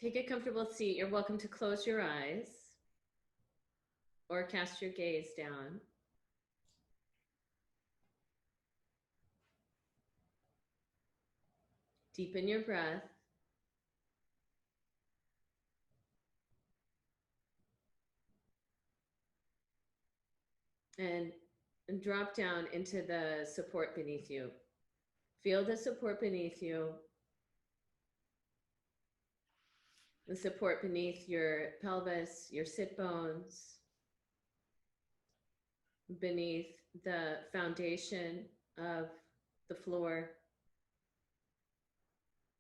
Take a comfortable seat. You're welcome to close your eyes or cast your gaze down. Deepen your breath. And drop down into the support beneath you. Feel the support beneath you. The support beneath your pelvis, your sit bones, beneath the foundation of the floor.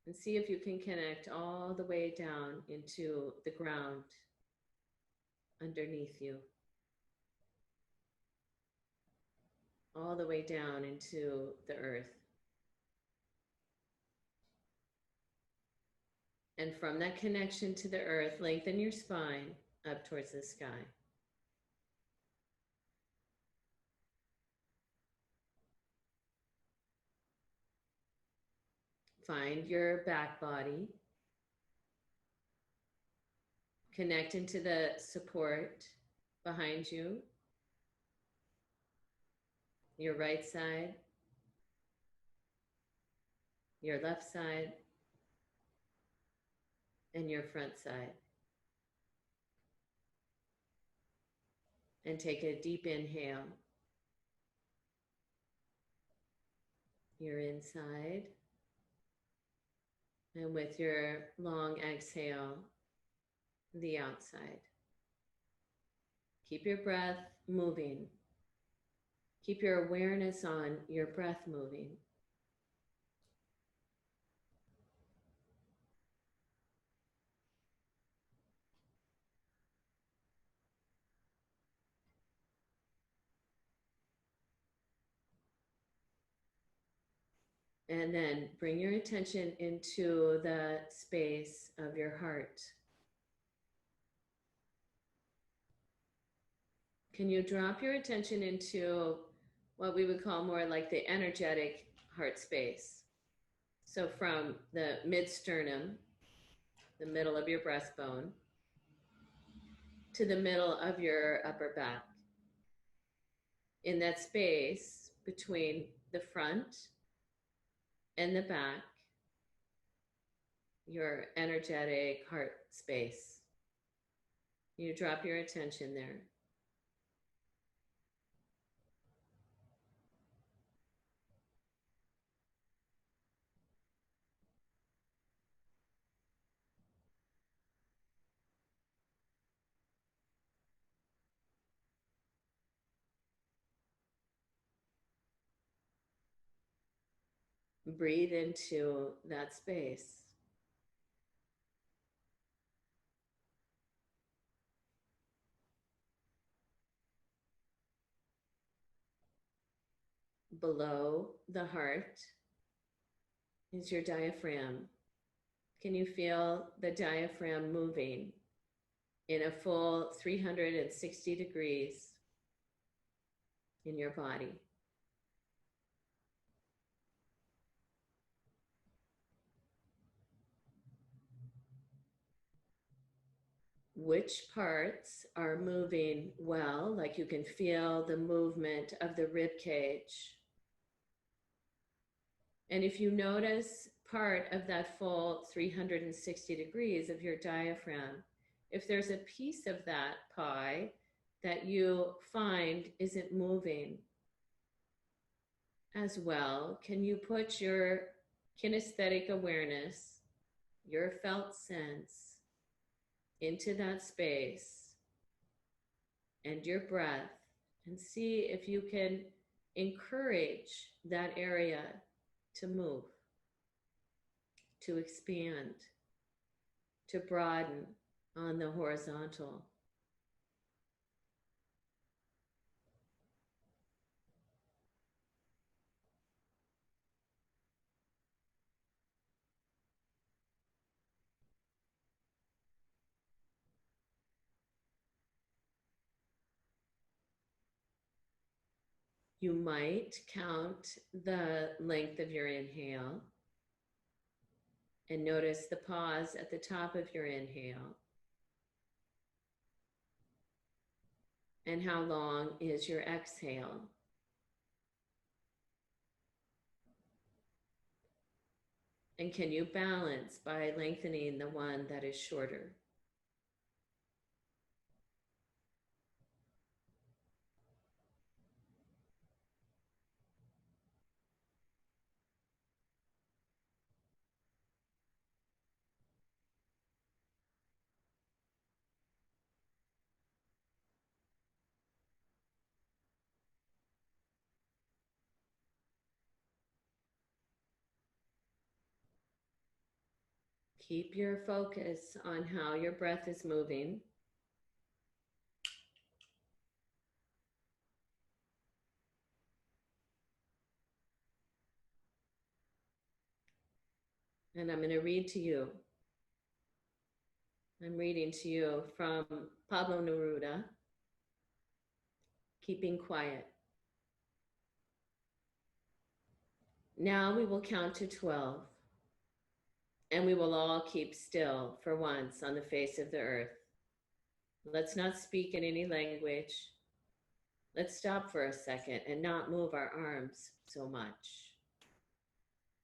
And see if you can connect all the way down into the ground underneath you. All the way down into the earth. And from that connection to the earth, lengthen your spine up towards the sky. Find your back body. Connect into the support behind you. Your right side. Your left side. And your front side. And take a deep inhale. Your inside. And with your long exhale, the outside. Keep your breath moving. Keep your awareness on your breath moving. And then bring your attention into the space of your heart. Can you drop your attention into what we would call more like the energetic heart space? So from the mid-sternum, the middle of your breastbone, to the middle of your upper back. In that space between the front and the back, your energetic heart space. You drop your attention there. Breathe into that space. Below the heart is your diaphragm. Can you feel the diaphragm moving in a full 360 degrees in your body? Which parts are moving well, like you can feel the movement of the rib cage? And if you notice part of that full 360 degrees of your diaphragm, if there's a piece of that pie that you find isn't moving as well, can you put your kinesthetic awareness, your felt sense, into that space and your breath, and see if you can encourage that area to move, to expand, to broaden on the horizontal. You might count the length of your inhale And notice the pause at the top of your inhale. And how long is your exhale? And can you balance by lengthening the one that is shorter? Keep your focus on how your breath is moving. And I'm going to read to you. I'm reading to you from Pablo Neruda, Keeping Quiet. Now we will count to 12, and we will all keep still for once on the face of the earth. Let's not speak in any language. Let's stop for a second and not move our arms so much.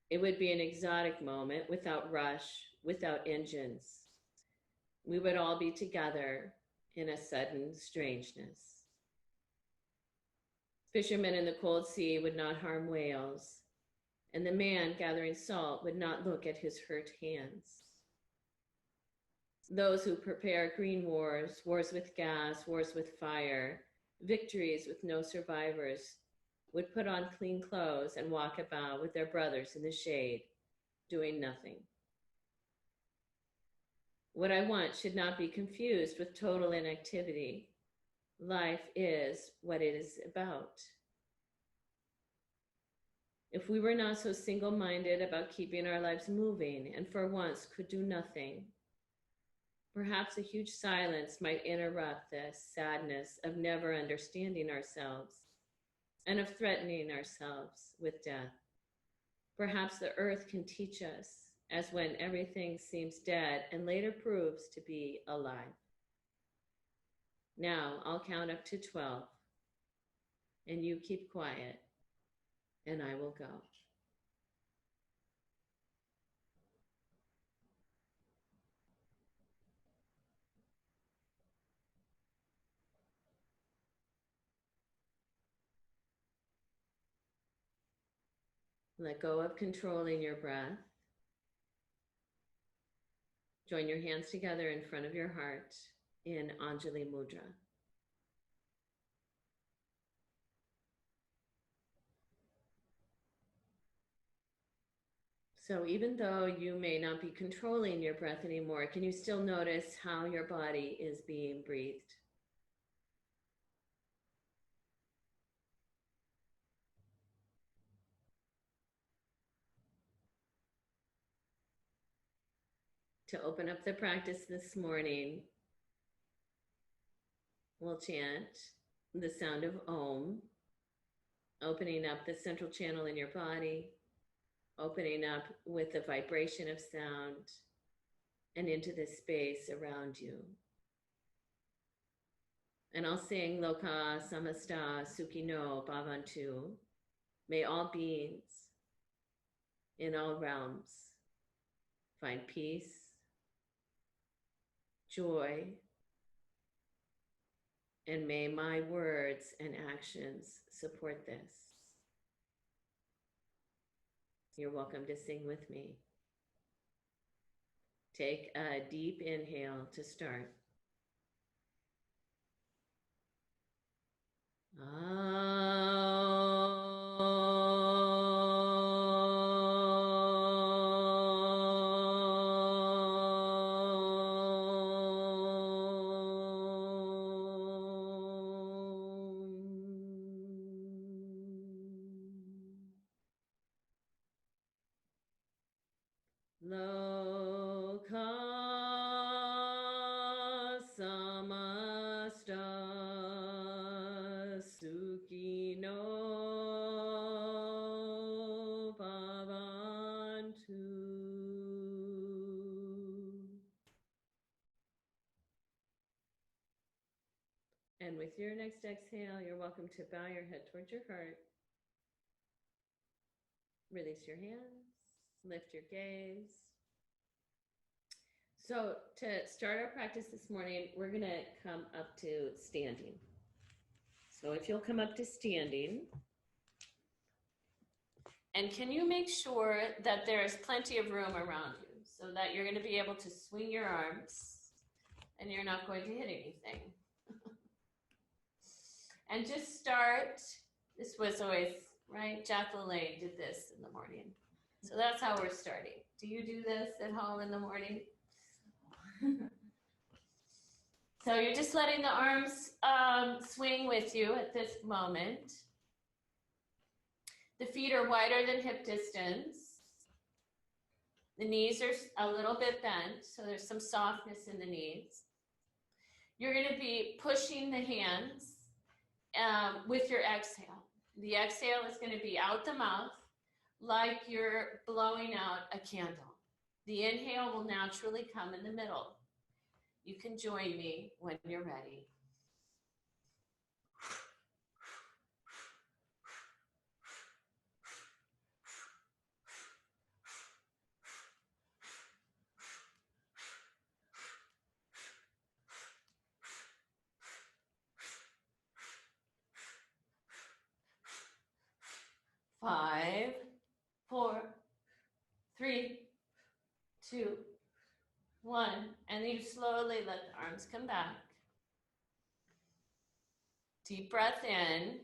It would be an exotic moment without rush, without engines. We would all be together in a sudden strangeness. Fishermen in the cold sea would not harm whales, and the man gathering salt would not look at his hurt hands. Those who prepare green wars, wars with gas, wars with fire, victories with no survivors, would put on clean clothes and walk about with their brothers in the shade, doing nothing. What I want should not be confused with total inactivity. Life is what it is about. If we were not so single-minded about keeping our lives moving and for once could do nothing, perhaps a huge silence might interrupt this sadness of never understanding ourselves and of threatening ourselves with death. Perhaps the earth can teach us, as when everything seems dead and later proves to be alive. Now I'll count up to 12, and you keep quiet, and I will go. Let go of controlling your breath. Join your hands together in front of your heart in Anjali Mudra. So even though you may not be controlling your breath anymore, can you still notice how your body is being breathed? To open up the practice this morning, we'll chant the sound of Om, opening up the central channel in your body, opening up with the vibration of sound and into the space around you. And I'll sing Loka Samasta Sukhino Bhavantu. May all beings in all realms find peace, joy, and may my words and actions support this. You're welcome to sing with me. Take a deep inhale to start. Loka samasta sukhino bhavantu. And with your next exhale, you're welcome to bow your head towards your heart. Release your hands, lift your gaze. So to start our practice this morning, we're going to come up to standing. So if you'll come up to standing, and can you make sure that there's plenty of room around you so that you're going to be able to swing your arms and you're not going to hit anything. And just start, this was always, right? Jack LaLanne did this in the morning. So that's how we're starting. Do you do this at home in the morning? So you're just letting the arms swing with you at this moment. The feet are wider than hip distance. The knees are a little bit bent, so there's some softness in the knees. You're going to be pushing the hands with your exhale. The exhale is going to be out the mouth like you're blowing out a candle. The inhale will naturally come in the middle. You can join me when you're ready. Five, 4, 3, 2, 1. And you slowly let the arms come back. Deep breath in.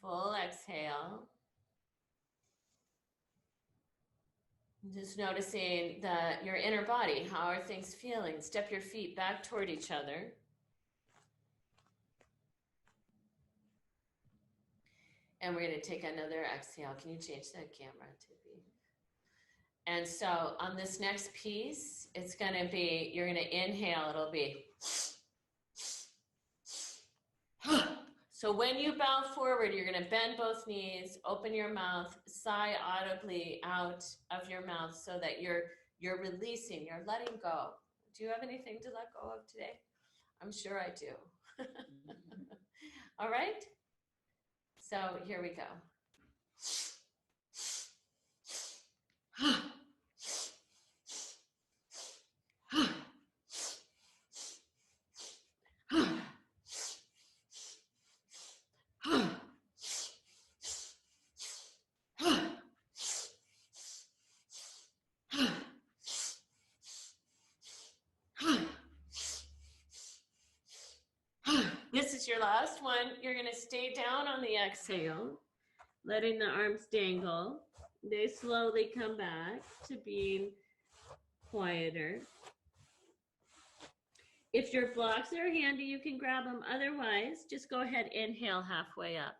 Full exhale. Just noticing your inner body. How are things feeling? Step your feet back toward each other. And we're going to take another exhale. Can you change that camera, Tippy? And so on this next piece, it's going to be, you're going to inhale, it'll be. So when you bow forward, you're going to bend both knees, open your mouth, sigh audibly out of your mouth so that you're releasing, you're letting go. Do you have anything to let go of today? I'm sure I do. All right? So here we go. This is your last one. You're going to stay down on the exhale, letting the arms dangle. They slowly come back to being quieter. If your blocks are handy, you can grab them. Otherwise, just go ahead, inhale halfway up.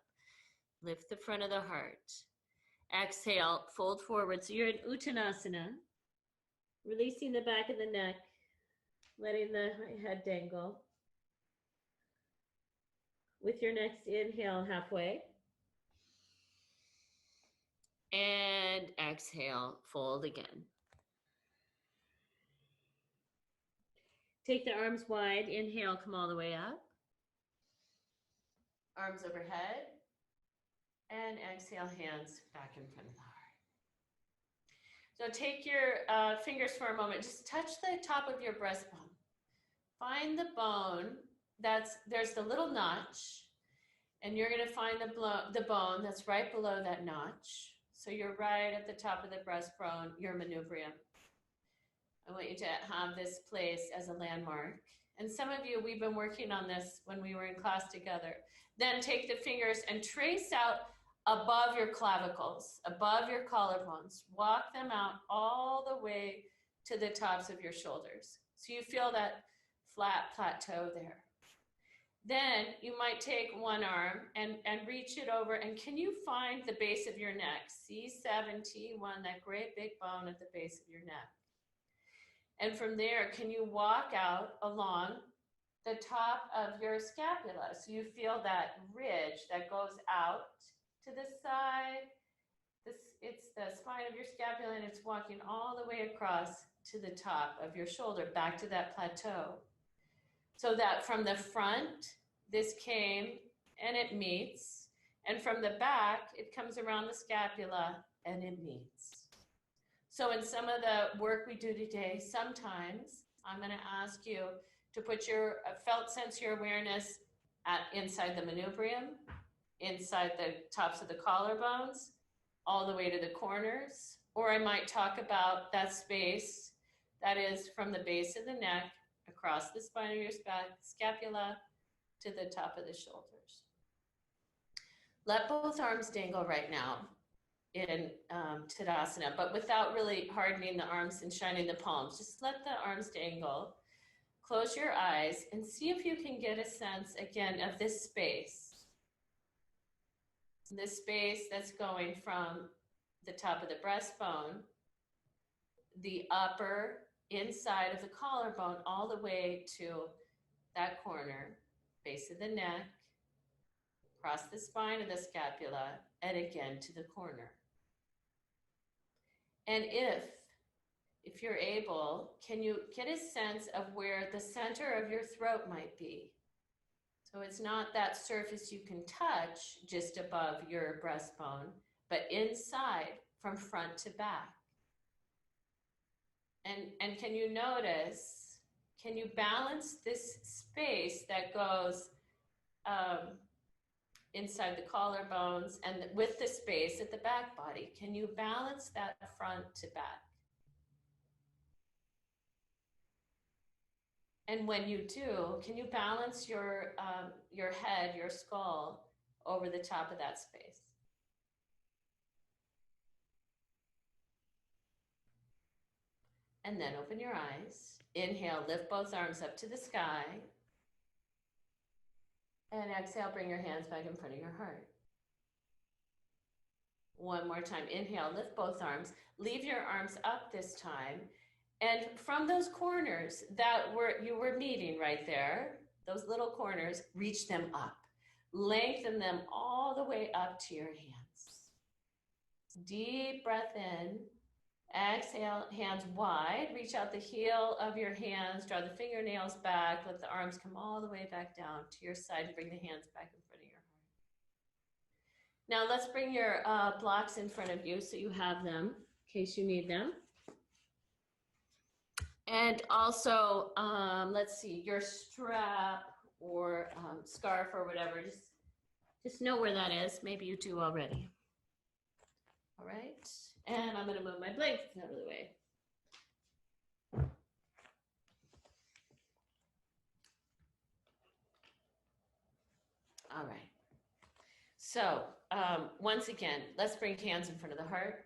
Lift the front of the heart. Exhale, fold forward. So you're in Uttanasana, releasing the back of the neck, letting the head dangle. With your next inhale, halfway. And exhale, fold again. Take the arms wide. Inhale, come all the way up. Arms overhead. And exhale, hands back in front of the heart. So take your fingers for a moment. Just touch the top of your breastbone. Find the bone. There's the little notch. And you're going to find the bone that's right below that notch. So you're right at the top of the breastbone, your manubrium. I want you to have this place as a landmark. And some of you, we've been working on this when we were in class together. Then take the fingers and trace out above your clavicles, above your collarbones. Walk them out all the way to the tops of your shoulders. So you feel that flat plateau there. Then you might take one arm and reach it over. And can you find the base of your neck? C7T1, that great big bone at the base of your neck. And from there, can you walk out along the top of your scapula? So you feel that ridge that goes out to the side. It's the spine of your scapula, and it's walking all the way across to the top of your shoulder, back to that plateau. So that from the front, this came and it meets, and from the back, it comes around the scapula and it meets. So in some of the work we do today, sometimes I'm going to ask you to put your felt sensory awareness inside the manubrium, inside the tops of the collarbones, all the way to the corners. Or I might talk about that space that is from the base of the neck across the spine of your scapula to the top of the shoulders. Let both arms dangle right now in Tadasana, but without really hardening the arms and shining the palms. Just let the arms dangle. Close your eyes and see if you can get a sense again of this space. This space that's going from the top of the breastbone, the upper inside of the collarbone, all the way to that corner, base of the neck, across the spine of the scapula, and again to the corner. And if you're able, can you get a sense of where the center of your throat might be? So it's not that surface you can touch just above your breastbone, but inside from front to back. And can you notice, can you balance this space that goes inside the collarbones and with the space at the back body? Can you balance that front to back? And when you do, can you balance your head, your skull, over the top of that space? And then open your eyes. Inhale, lift both arms up to the sky. And exhale, bring your hands back in front of your heart. One more time. Inhale, lift both arms. Leave your arms up this time. And from those corners that you were meeting right there, those little corners, reach them up. Lengthen them all the way up to your hands. Deep breath in. Exhale, hands wide. Reach out the heel of your hands. Draw the fingernails back. Let the arms come all the way back down to your side. Bring the hands back in front of your heart. Now let's bring your blocks in front of you so you have them in case you need them. And also, let's see, your strap or scarf or whatever, just know where that is. Maybe you do already. All right, and I'm gonna move my blankets out of the way. All right, so once again, let's bring hands in front of the heart.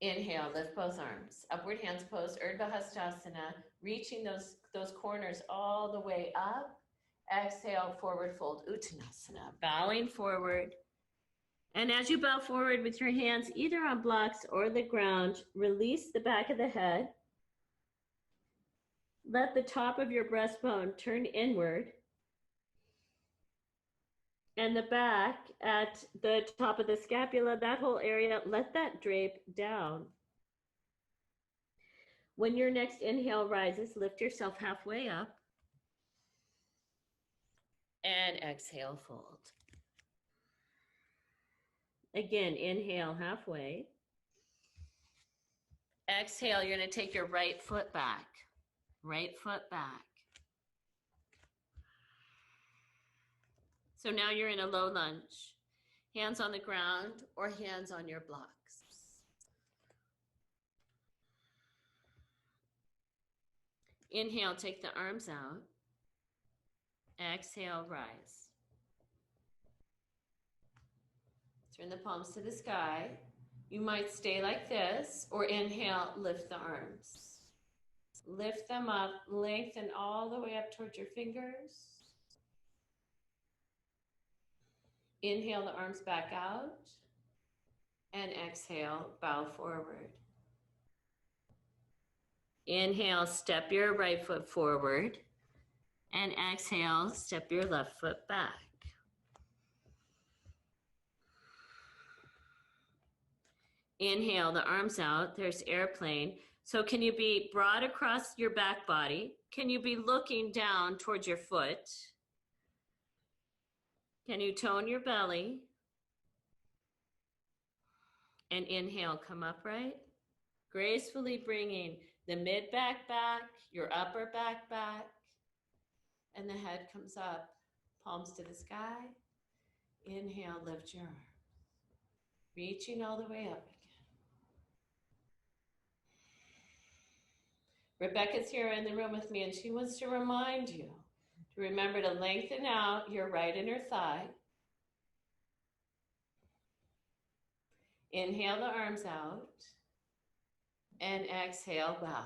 Inhale, lift both arms. Upward hands pose, Urdhva Hastasana, reaching those corners all the way up. Exhale, forward fold, Uttanasana, bowing forward. And as you bow forward with your hands either on blocks or the ground, release the back of the head. Let the top of your breastbone turn inward. And the back at the top of the scapula, that whole area, let that drape down. When your next inhale rises, lift yourself halfway up. And exhale, fold. Again, inhale halfway. Exhale, you're going to take your right foot back. Right foot back. So now you're in a low lunge. Hands on the ground or hands on your blocks. Inhale, take the arms out. Exhale, rise. Turn the palms to the sky. You might stay like this, or inhale, lift the arms. Lift them up, lengthen all the way up towards your fingers. Inhale the arms back out, and exhale, bow forward. Inhale, step your right foot forward, and exhale, step your left foot back. Inhale the arms out, there's airplane. So can you be broad across your back body? Can you be looking down towards your foot? Can you tone your belly? And inhale, come upright. Gracefully bringing the mid back back, your upper back back, and the head comes up, palms to the sky. Inhale, lift your arm. Reaching all the way up again. Rebecca's here in the room with me, and she wants to remind you to remember to lengthen out your right inner thigh. Inhale the arms out, and exhale, bow.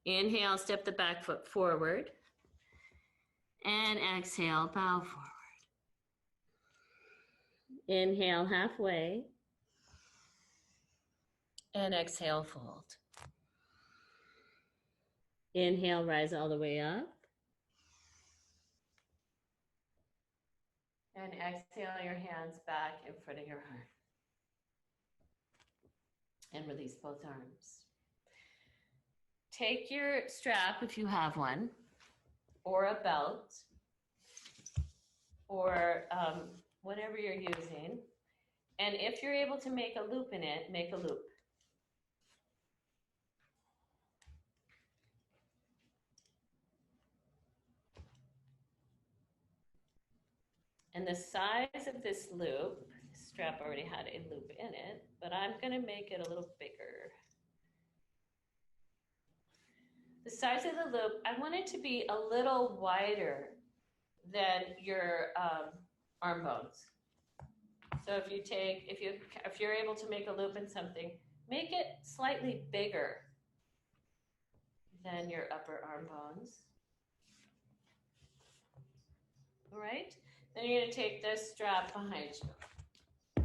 Inhale, step the back foot forward, and exhale, bow forward. Inhale halfway, and exhale, fold. Inhale, rise all the way up. And exhale your hands back in front of your heart. And release both arms. Take your strap, if you have one, or a belt, or whatever you're using. And if you're able to make a loop in it, make a loop. And the size of this loop, this strap already had a loop in it, but I'm going to make it a little bigger. The size of the loop, I want it to be a little wider than your arm bones. So if you're able to make a loop in something, make it slightly bigger than your upper arm bones. All right? Then you're going to take this strap behind you.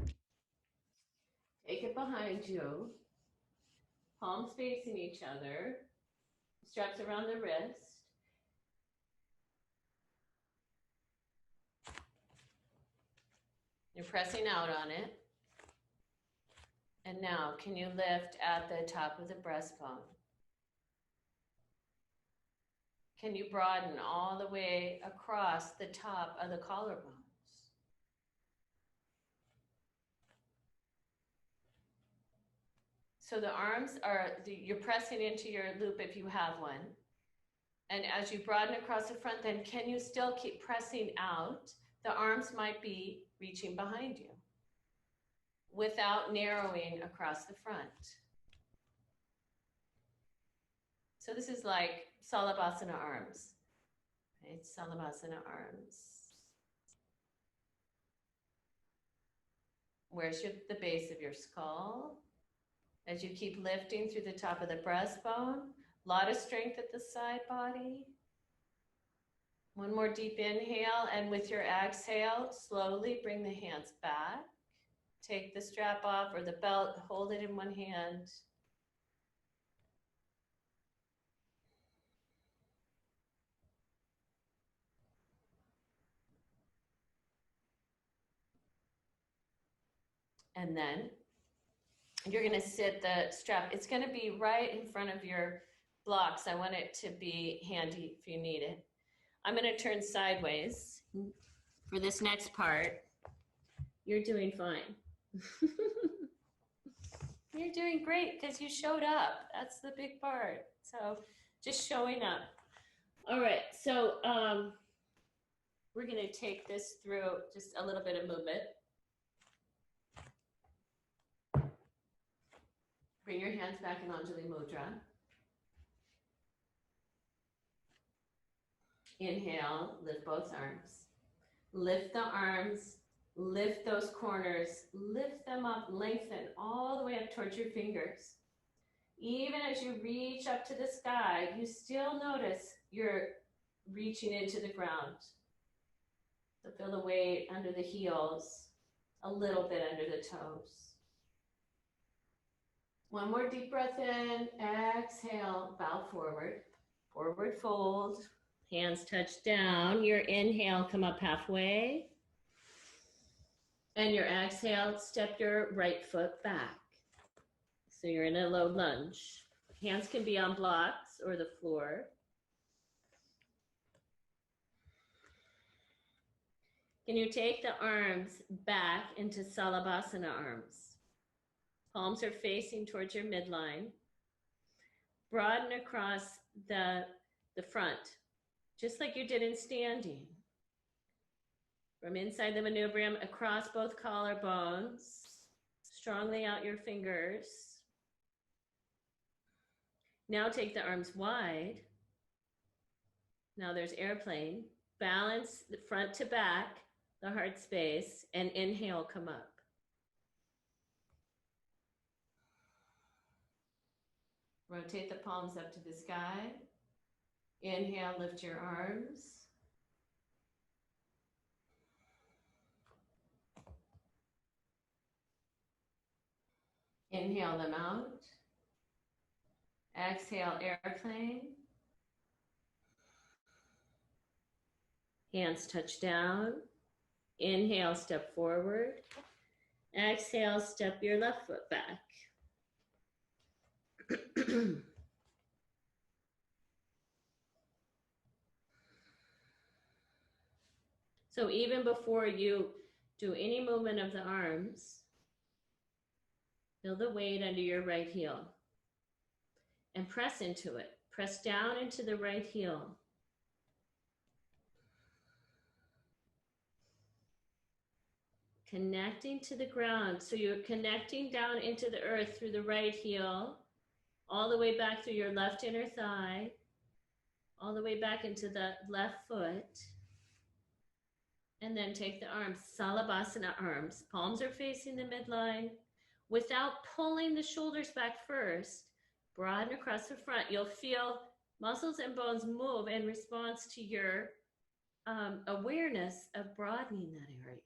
Take it behind you, palms facing each other, straps around the wrist. You're pressing out on it. And now, can you lift at the top of the breastbone? Can you broaden all the way across the top of the collarbones? So the arms are, you're pressing into your loop if you have one. And as you broaden across the front, then can you still keep pressing out? The arms might be reaching behind you without narrowing across the front. So this is like Salabhasana arms, right? Salabhasana arms. Where's the base of your skull? As you keep lifting through the top of the breastbone, a lot of strength at the side body. One more deep inhale, and with your exhale, slowly bring the hands back. Take the strap off or the belt, hold it in one hand. And then you're going to sit the strap. It's going to be right in front of your blocks. I want it to be handy if you need it. I'm going to turn sideways for this next part. You're doing fine. You're doing great because you showed up. That's the big part. So just showing up. All right. So we're going to take this through just a little bit of movement. Bring your hands back in Anjali Mudra. Inhale, lift both arms. Lift the arms, lift those corners, lift them up, lengthen all the way up towards your fingers. Even as you reach up to the sky, you still notice you're reaching into the ground. So feel the weight under the heels, a little bit under the toes. One more deep breath in, exhale, bow forward, forward fold, hands touch down. Your inhale, come up halfway. And your exhale, step your right foot back. So you're in a low lunge. Hands can be on blocks or the floor. Can you take the arms back into Salabhasana arms? Palms are facing towards your midline. Broaden across the front, just like you did in standing. From inside the manubrium across both collarbones. Strongly out your fingers. Now take the arms wide. Now there's airplane. Balance the front to back, the heart space, and inhale, come up. Rotate the palms up to the sky. Inhale, lift your arms. Inhale them out. Exhale, airplane. Hands touch down. Inhale, step forward. Exhale, step your left foot back. So even before you do any movement of the arms, feel the weight under your right heel and press into it. Press down into the right heel. Connecting to the ground. So you're connecting down into the earth through the right heel, all the way back through your left inner thigh, all the way back into the left foot. And then take the arms, Salabhasana arms. Palms are facing the midline. Without pulling the shoulders back first, broaden across the front. You'll feel muscles and bones move in response to your awareness of broadening that area.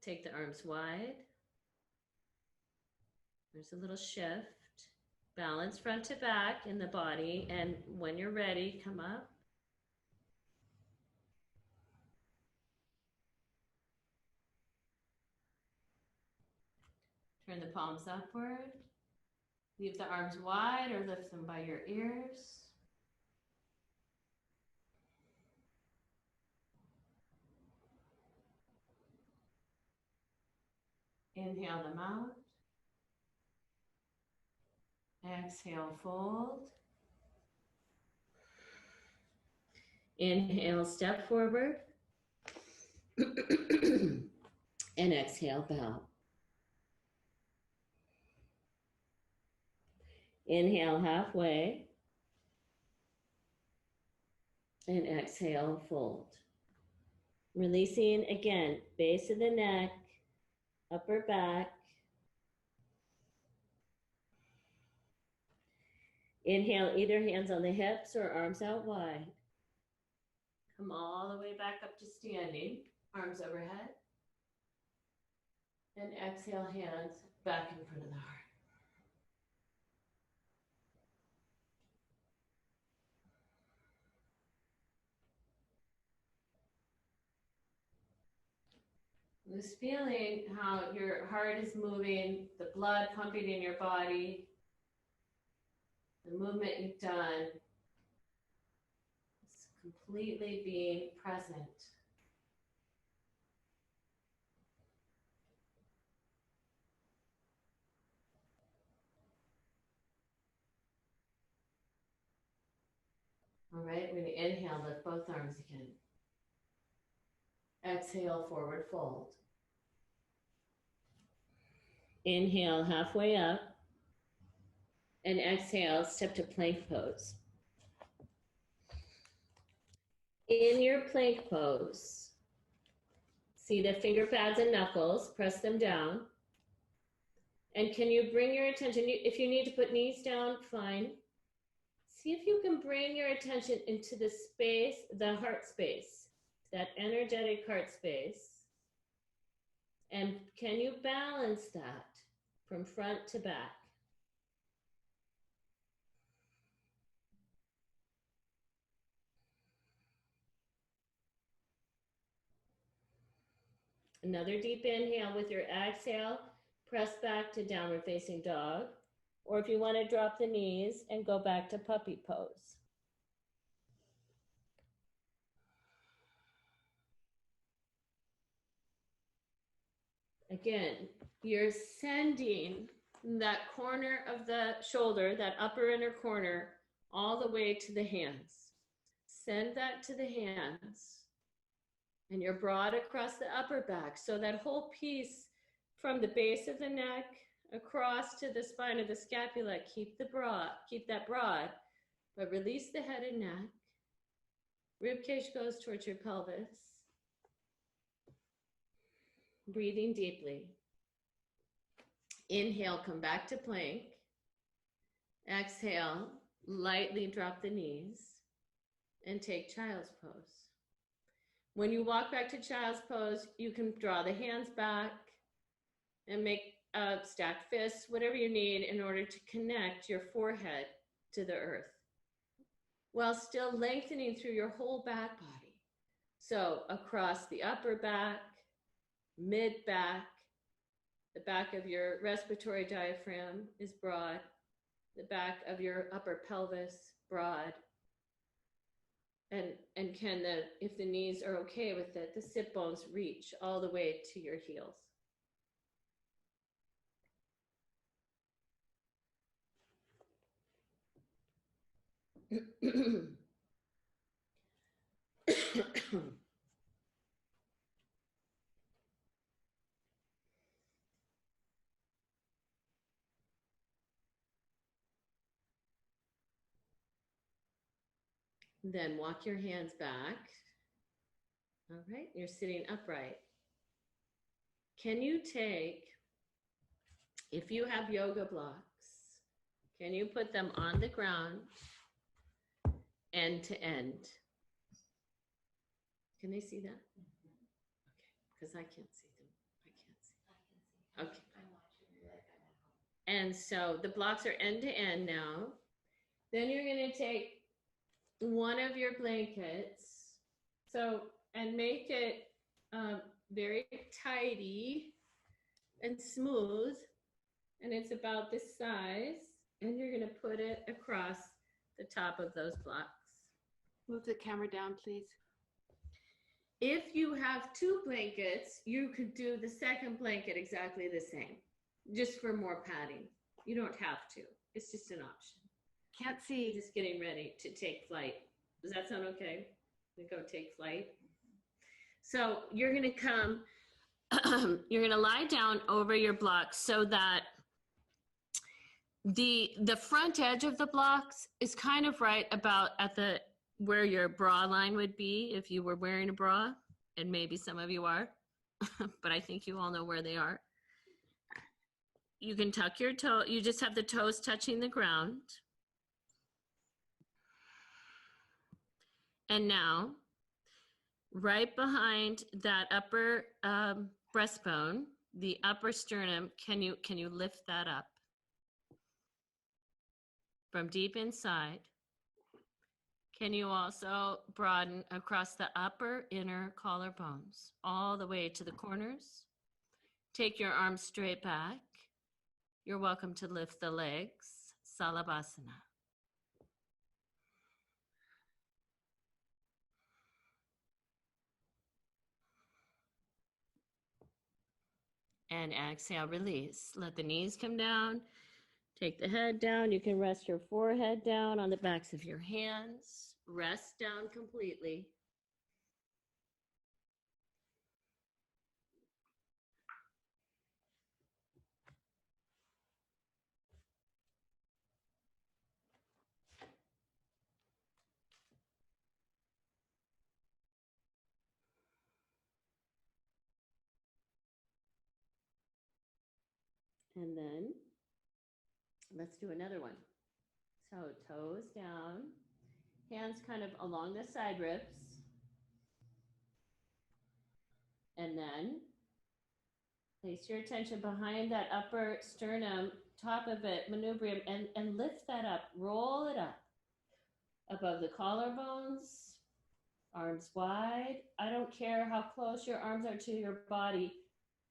Take the arms wide. There's a little shift. Balance front to back in the body, and when you're ready, come up. Turn the palms upward. Leave the arms wide or lift them by your ears. Inhale them out. Exhale, fold. Inhale, step forward. And exhale, bow. Inhale halfway. And exhale, fold. Releasing again, base of the neck, upper back. Inhale, either hands on the hips or arms out wide. Come all the way back up to standing, arms overhead. And exhale, hands back in front of the heart. This feeling how your heart is moving, the blood pumping in your body, the movement you've done, it's completely being present. All right, we're going to inhale, lift both arms again. Exhale, forward fold. Inhale, halfway up. And exhale, step to plank pose. In your plank pose, see the finger pads and knuckles, press them down. And can you bring your attention, if you need to put knees down, fine. See if you can bring your attention into the space, the heart space, that energetic heart space. And can you balance that from front to back? Another deep inhale with your exhale. Press back to downward facing dog. Or if you want to drop the knees and go back to puppy pose. Again, you're sending that corner of the shoulder, that upper inner corner, all the way to the hands. Send that to the hands. And you're broad across the upper back. So that whole piece from the base of the neck across to the spine of the scapula, keep that broad, but release the head and neck. Rib cage goes towards your pelvis. Breathing deeply. Inhale, come back to plank. Exhale, lightly drop the knees and take child's pose. When you walk back to child's pose, you can draw the hands back and make stacked fists, whatever you need in order to connect your forehead to the earth, while still lengthening through your whole back body. So across the upper back, mid back, the back of your respiratory diaphragm is broad, the back of your upper pelvis broad, and can if the knees are okay with it, the sit bones reach all the way to your heels. Then walk your hands back. All right, you're sitting upright. Can you take, if you have yoga blocks, can you put them on the ground end to end? Can they see that? Okay, because I can't see them. I can't see. Okay. And so the blocks are end to end now. Then you're going to take one of your blankets, and make it very tidy and smooth, and it's about this size, and you're going to put it across the top of those blocks. Move the camera down, please. If you have two blankets, you could do the second blanket exactly the same, just for more padding. You don't have to. It's just an option. Can't see. Just getting ready to take flight. Does that sound okay? We go take flight. So you're going to come, you're going to lie down over your blocks so that the front edge of the blocks is kind of right about at the where your bra line would be if you were wearing a bra, and maybe some of you are, but I think you all know where they are. You can tuck your toe, you just have the toes touching the ground. And now, right behind that upper breastbone, the upper sternum, can you lift that up? From deep inside. Can you also broaden across the upper inner collarbones, all the way to the corners? Take your arms straight back. You're welcome to lift the legs, Salabhasana. And exhale, release. Let the knees come down. Take the head down. You can rest your forehead down on the backs of your hands. Rest down completely. And then let's do another one. So toes down, hands kind of along the side ribs. And then place your attention behind that upper sternum, top of it, manubrium, and lift that up, roll it up above the collarbones, Arms wide. I don't care how close your arms are to your body.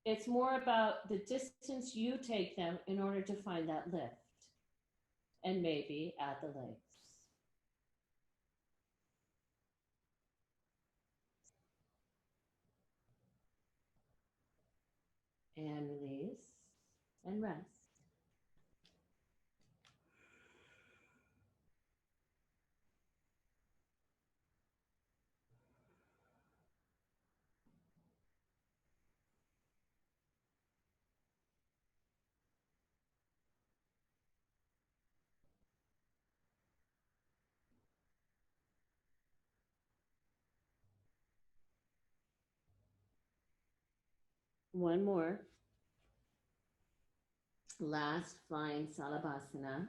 It's more about the distance you take them in order to find that lift. And maybe add the legs. And release and rest. One more. Last flying Salabhasana.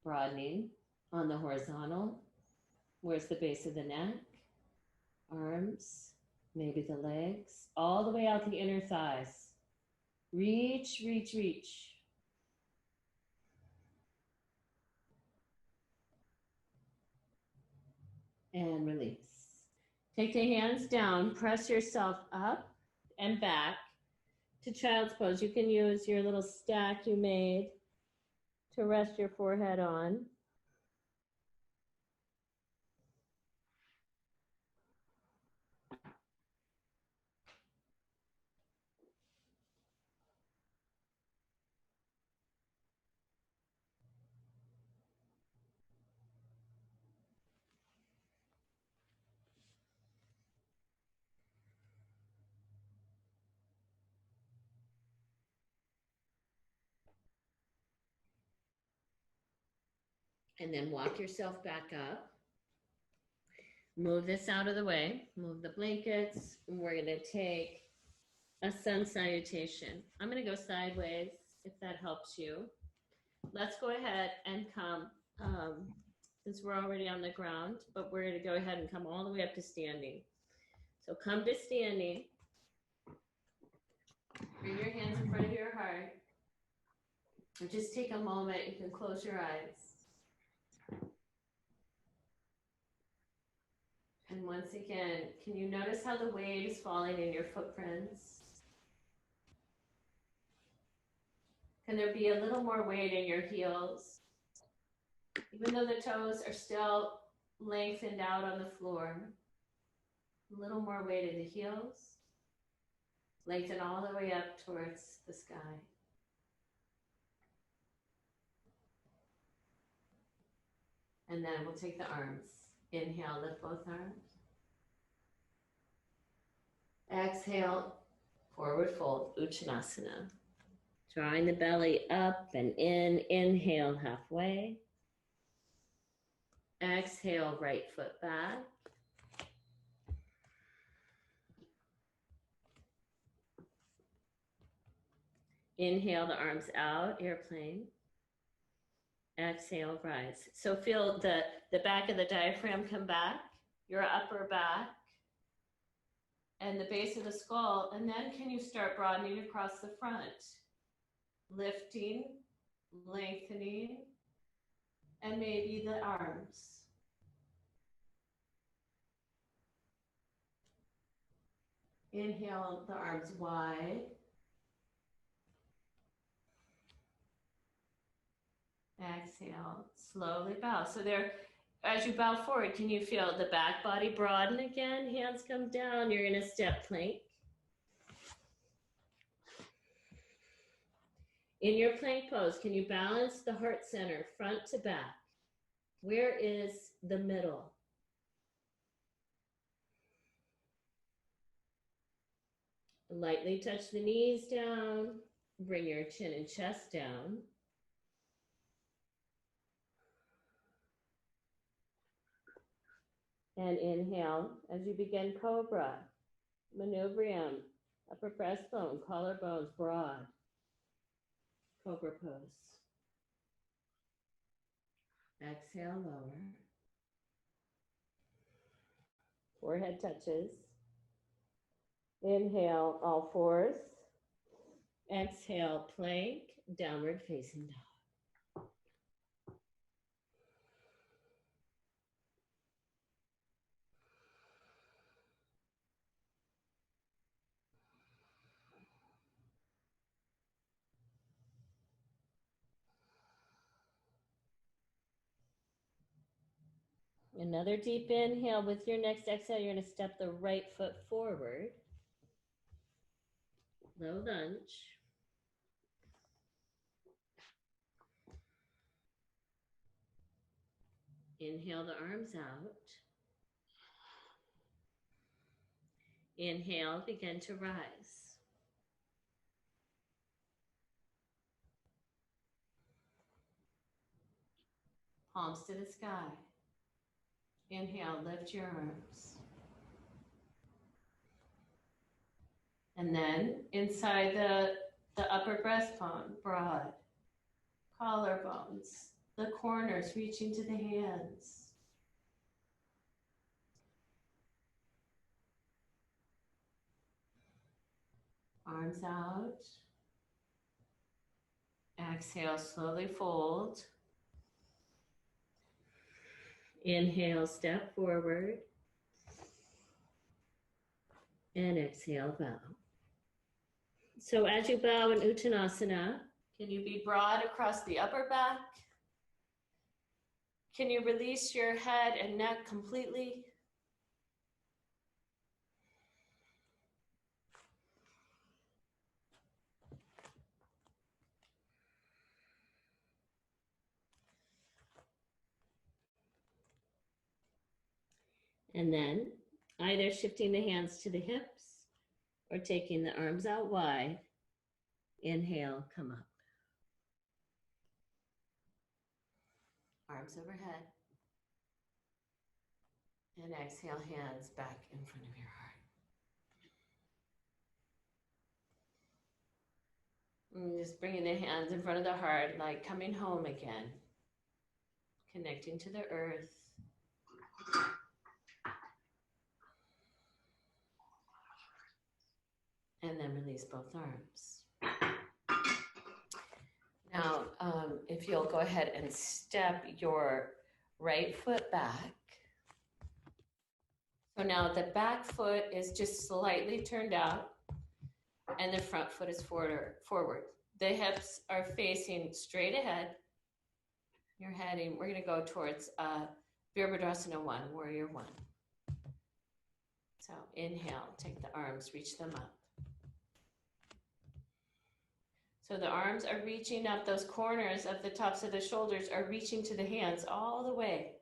Broadening on the horizontal. Where's the base of the neck? Arms, maybe the legs, all the way out the inner thighs. Reach, reach, reach. And release. Take the hands down, press yourself up and back to child's pose. You can use your little stack you made to rest your forehead on. And then walk yourself back up. Move this out of the way. Move the blankets. We're going to take a sun salutation. I'm going to go sideways if that helps you. Let's go ahead and come, since we're already on the ground, but we're going to go ahead and come all the way up to standing. So come to standing. Bring your hands in front of your heart. And just take a moment. You can close your eyes. And once again, can you notice how the weight is falling in your footprints? Can there be a little more weight in your heels? Even though the toes are still lengthened out on the floor, a little more weight in the heels. Lengthen all the way up towards the sky. And then we'll take the arms. Inhale, lift both arms. Exhale, forward fold, Uttanasana. Drawing the belly up and in. Inhale, halfway. Exhale, right foot back. Inhale, the arms out, airplane. Exhale, rise. So feel the back of the diaphragm come back, your upper back, and the base of the skull. And then can you start broadening across the front? Lifting, lengthening, and maybe the arms. Inhale, the arms wide. Exhale, slowly bow. So there, as you bow forward, can you feel the back body broaden again? Hands come down. You're in a step plank. In your plank pose, can you balance the heart center front to back? Where is the middle? Lightly touch the knees down. Bring your chin and chest down. And inhale as you begin cobra, manubrium, upper breastbone, collarbones broad. Cobra pose. Exhale, lower. Forehead touches. Inhale, all fours. Exhale, plank, downward facing dog. Another deep inhale. With your next exhale, you're going to step the right foot forward. Low lunge. Inhale the arms out. Inhale, begin to rise. Palms to the sky. Inhale, lift your arms. And then inside the upper breastbone, broad. Collarbones, the corners reaching to the hands. Arms out. Exhale, slowly fold. Inhale, step forward. And exhale, bow. So as you bow in Uttanasana, can you be broad across the upper back? Can you release your head and neck completely? And then either shifting the hands to the hips or taking the arms out wide. Inhale, come up. Arms overhead. And exhale, hands back in front of your heart. And just bringing the hands in front of the heart, like coming home again. Connecting to the earth. And then release both arms. Now, if you'll go ahead and step your right foot back. So now the back foot is just slightly turned out and the front foot is forward. The hips are facing straight ahead. You're heading, we're gonna go towards Virabhadrasana 1, Warrior 1. So inhale, take the arms, reach them up. So the arms are reaching up, those corners of the tops of the shoulders are reaching to the hands all the way.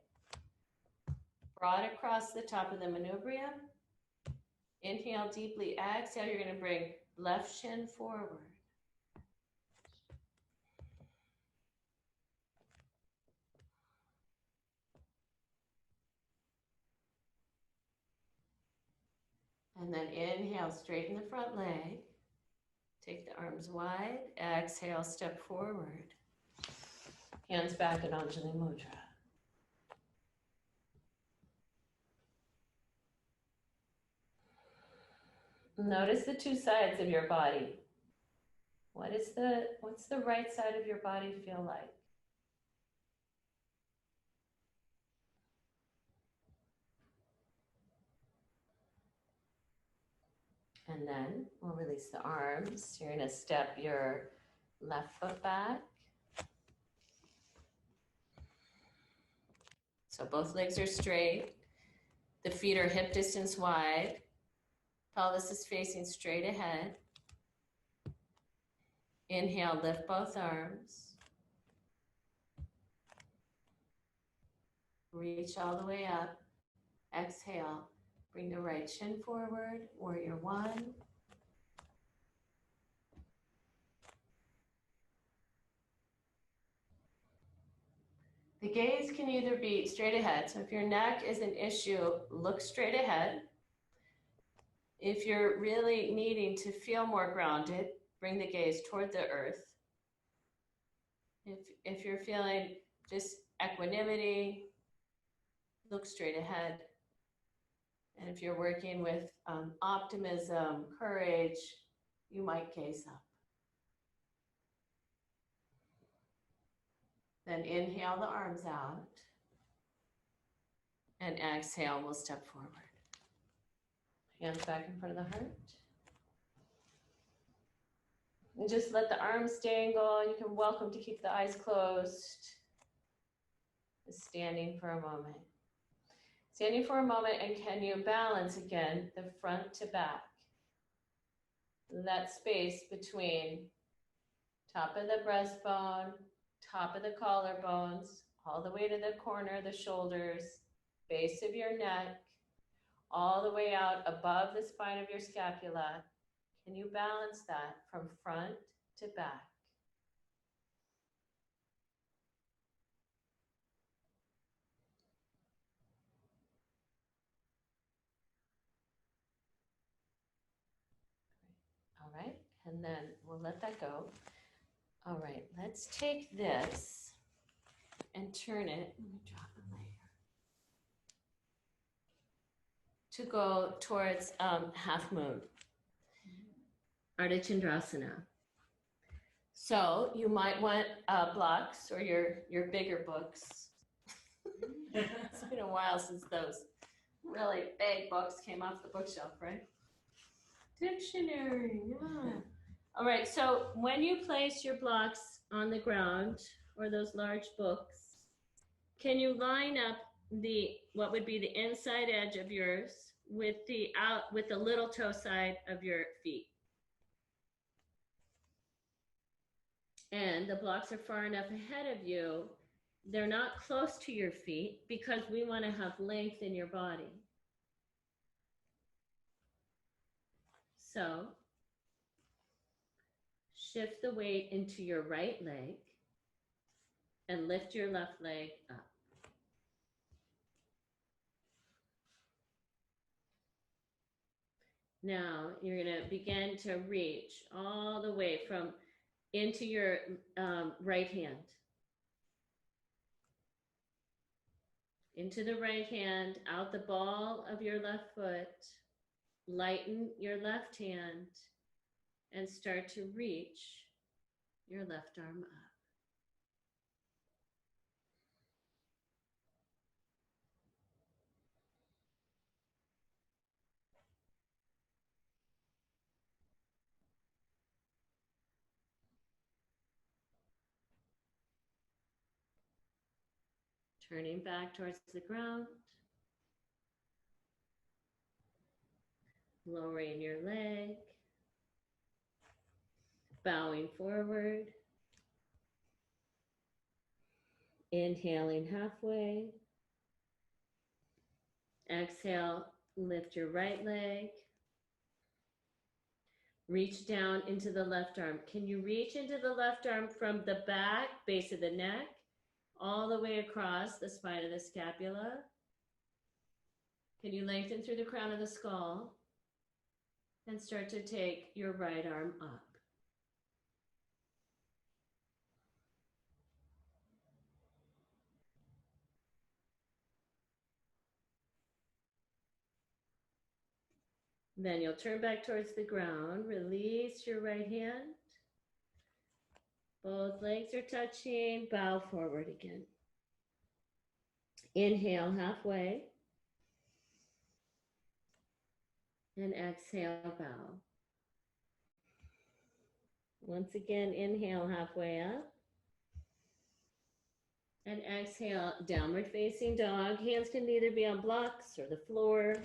Broad across the top of the manubrium. Inhale deeply, exhale, you're gonna bring left shin forward. And then inhale, straighten the front leg. Take the arms wide, exhale, step forward. Hands back in Anjali Mudra. Notice the two sides of your body. What's the right side of your body feel like? And then we'll release the arms. You're gonna step your left foot back. So both legs are straight. The feet are hip distance wide. Pelvis is facing straight ahead. Inhale, lift both arms. Reach all the way up. Exhale, bring the right shin forward, Warrior 1. The gaze can either be straight ahead. So if your neck is an issue, look straight ahead. If you're really needing to feel more grounded, bring the gaze toward the earth. If you're feeling just equanimity, look straight ahead. And if you're working with optimism, courage, you might gaze up. Then inhale the arms out. And exhale, we'll step forward. Hands back in front of the heart. And just let the arms dangle. You can welcome to keep the eyes closed. Just standing for a moment. Standing for a moment, and can you balance again the front to back? That space between top of the breastbone, top of the collarbones, all the way to the corner of the shoulders, base of your neck, all the way out above the spine of your scapula. Can you balance that from front to back? All right, and then we'll let that go. All right, let's take this and turn it. Let me drop it later. To go towards half moon, Ardha Chandrasana. So you might want blocks or your bigger books. It's been a while since those really big books came off the bookshelf, right? Dictionary, yeah. All right, so when you place your blocks on the ground or those large books, can you line up what would be the inside edge of yours with the little toe side of your feet? And the blocks are far enough ahead of you. They're not close to your feet because we want to have length in your body. So shift the weight into your right leg and lift your left leg up. Now you're going to begin to reach all the way from into your right hand. Into the right hand, out the ball of your left foot, lighten your left hand, and start to reach your left arm up. Turning back towards the ground. Lowering your leg. Bowing forward. Inhaling halfway. Exhale, lift your right leg. Reach down into the left arm. Can you reach into the left arm from the back, base of the neck, all the way across the spine of the scapula? Can you lengthen through the crown of the skull and start to take your right arm up? Then you'll turn back towards the ground, release your right hand. Both legs are touching, bow forward again. Inhale halfway. And exhale, bow. Once again, inhale halfway up. And exhale, downward facing dog. Hands can either be on blocks or the floor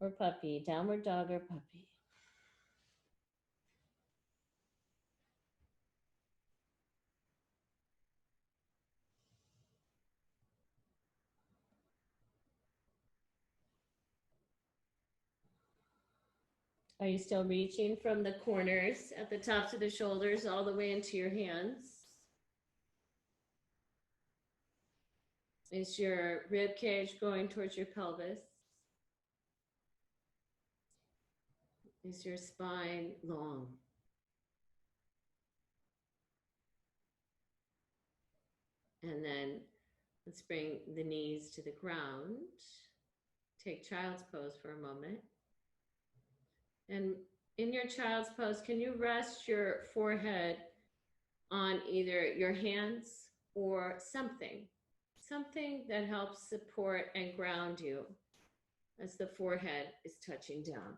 or puppy, downward dog or puppy. Are you still reaching from the corners at the tops of the shoulders all the way into your hands? Is your rib cage going towards your pelvis? Is your spine long? And then let's bring the knees to the ground. Take child's pose for a moment. And in your child's pose, can you rest your forehead on either your hands or something that helps support and ground you as the forehead is touching down?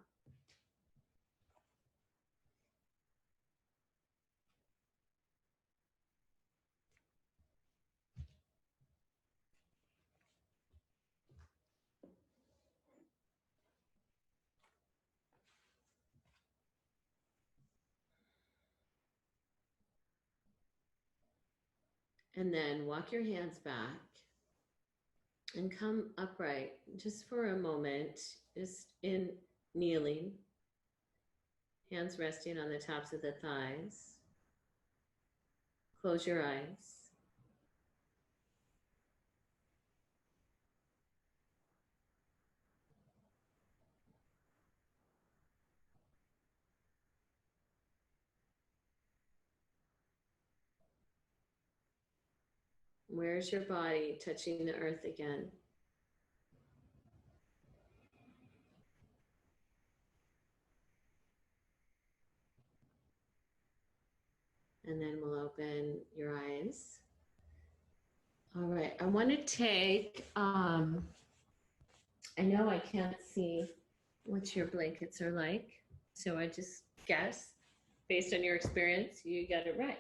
And then walk your hands back and come upright just for a moment, just in kneeling, hands resting on the tops of the thighs. Close your eyes. Where's your body touching the earth again? And then we'll open your eyes. All right, I want to take, I know I can't see what your blankets are like, so I just guess based on your experience, you got it right.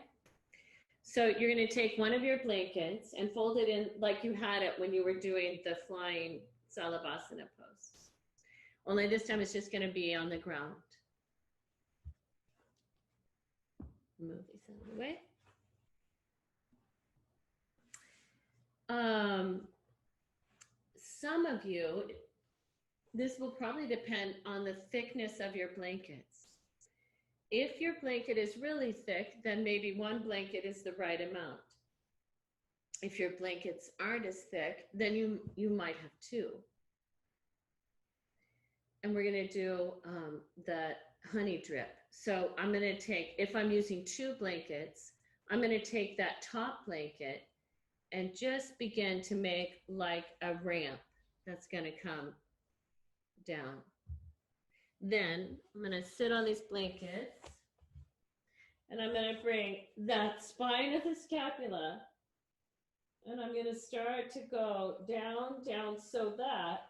So you're going to take one of your blankets and fold it in like you had it when you were doing the flying Salabhasana pose. Only this time it's just going to be on the ground. Move these out of the way. Some of you, this will probably depend on the thickness of your blankets. If your blanket is really thick, then maybe one blanket is the right amount. If your blankets aren't as thick, then you might have two. And we're going to do the honey drip. So I'm going to take, if I'm using two blankets, I'm going to take that top blanket and just begin to make like a ramp that's going to come down. Then I'm going to sit on these blankets and I'm going to bring that spine of the scapula and I'm going to start to go down, down so that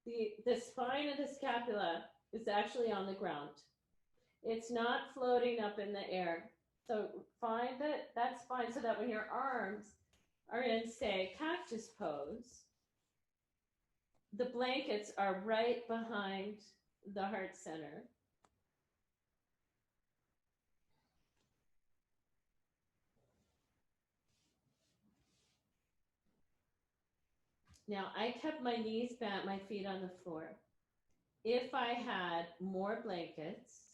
the spine of the scapula is actually on the ground. It's not floating up in the air. So find that spine so that when your arms are in, say, cactus pose, the blankets are right behind the heart center. Now, I kept my knees bent, my feet on the floor. If I had more blankets,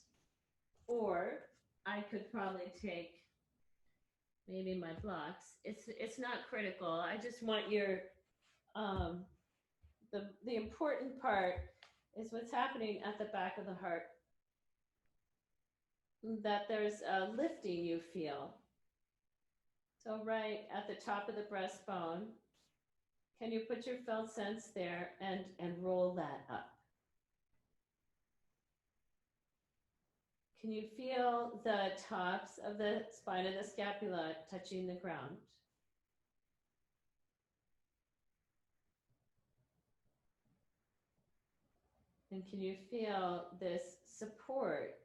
or I could probably take maybe my blocks. It's not critical. I just want your the important part is what's happening at the back of the heart. That there's a lifting you feel. So right at the top of the breastbone, can you put your felt sense there and roll that up? Can you feel the tops of the spine of the scapula touching the ground? And can you feel this support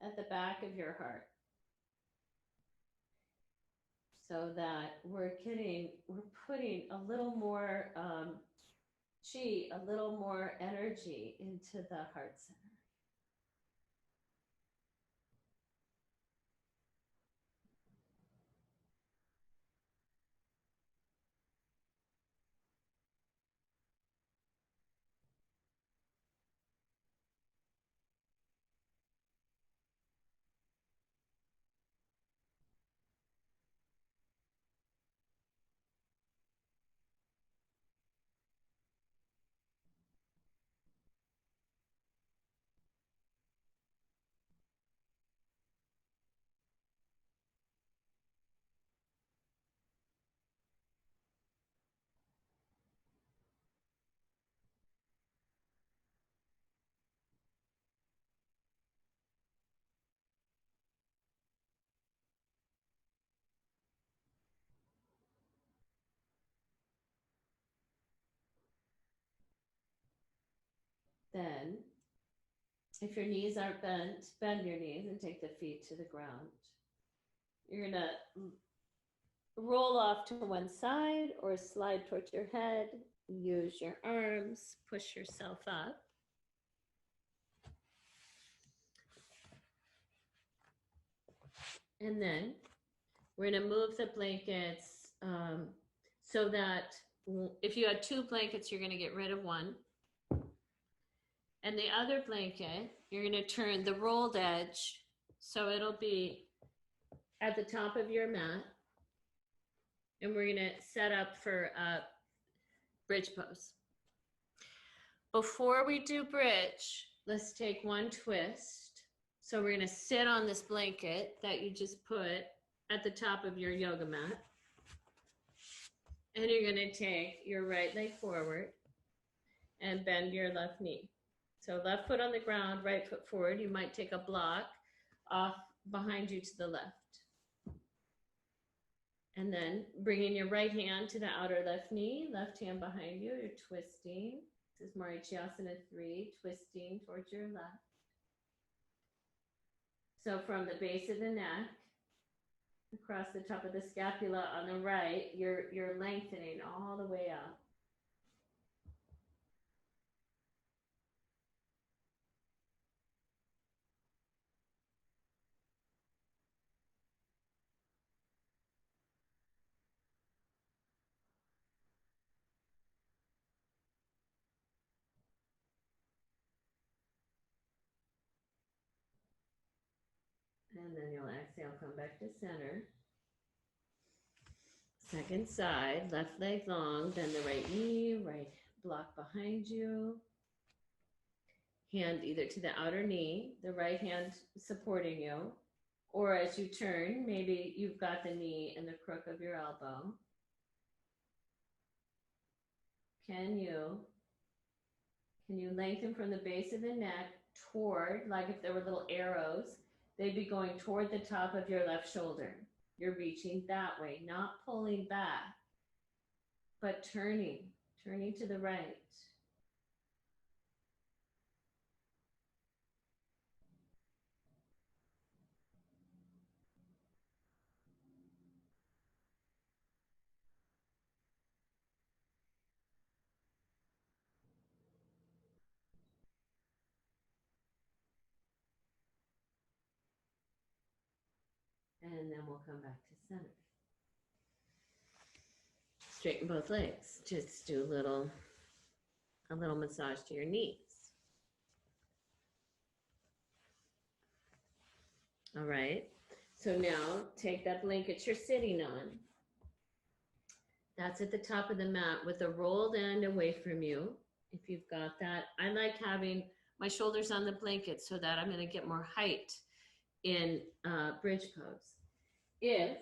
at the back of your heart? So that we're putting a little more chi, a little more energy into the heart center. Then, if your knees aren't bent, bend your knees and take the feet to the ground. You're gonna roll off to one side or slide towards your head. Use your arms, push yourself up. And then We're going to move the blankets so that if you had 2 blankets, you're going to get rid of one. And the other blanket, you're going to turn the rolled edge so it'll be at the top of your mat. And we're going to set up for bridge pose. Before we do bridge, let's take one twist. So we're going to sit on this blanket that you just put at the top of your yoga mat. And you're going to take your right leg forward and bend your left knee. So left foot on the ground, right foot forward. You might take a block off behind you to the left. And then bringing your right hand to the outer left knee, left hand behind you, you're twisting. This is Marichasana 3, twisting towards your left. So from the base of the neck, across the top of the scapula on the right, you're lengthening all the way up. And then you'll exhale, come back to center. Second side, left leg long, bend the right knee, right block behind you. Hand either to the outer knee, the right hand supporting you, or as you turn, maybe you've got the knee in the crook of your elbow. Can you lengthen from the base of the neck toward, like if there were little arrows, they'd be going toward the top of your left shoulder. You're reaching that way, not pulling back, but turning to the right. And then we'll come back to center. Straighten both legs. Just do a little massage to your knees. All right. So now take that blanket you're sitting on. That's at the top of the mat with the rolled end away from you. If you've got that, I like having my shoulders on the blanket so that I'm going to get more height in bridge pose. If